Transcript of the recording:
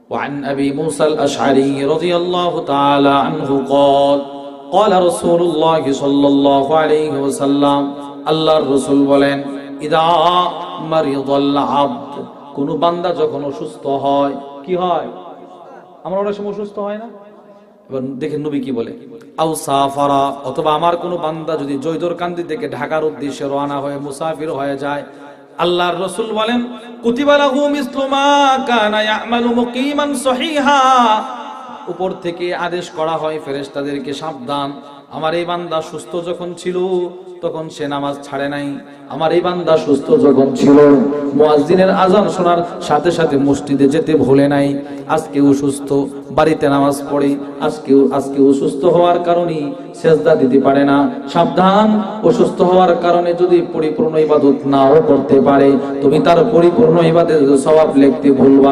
وعن أبي موسى الأشعري رضي الله تعالى عنه قال قال رسول الله صلى الله عليه وسلم الله الرسول বলেন إذا مرض العبد কোন বান্দা যখন অসুস্থ হয় কি হয় আমরা অনেক সময় অসুস্থ হয় না এবার দেখেন নবী কি বলে আও সাফারা অথবা আমার কোন বান্দা যদি জয়দরকান্দি থেকে ঢাকার উদ্দেশ্যে রওনা হয়ে মুসাফির হয়ে যায় আল্লাহর রাসূল বলেন কুতিবা লাহু মিসলু মা কানা ইয়ামালু মুকিমান সহিহা উপর থেকে আদেশ করা হয় ফেরেশতাদেরকে সাবধান আমার এই বান্দা সুস্থ যখন ছিল তখন সে নামাজ ছাড়ে নাই আমার এই বান্দা সুস্থ যখন ছিল মুয়াজ্জিনের আযান শোনার সাথে সাথে মসজিদে যেতে ভুলে নাই আজকে অসুস্থ বাড়িতে নামাজ পড়ে আজকে অসুস্থ হওয়ার কারণে সিজদা দিতে পারে না সাবধান অসুস্থ হওয়ার কারণে যদি পরিপূর্ণ ইবাদত নাও করতে পারে তুমি তার পরিপূর্ণ ইবাদতের সওয়াব লিখতে ভুলবা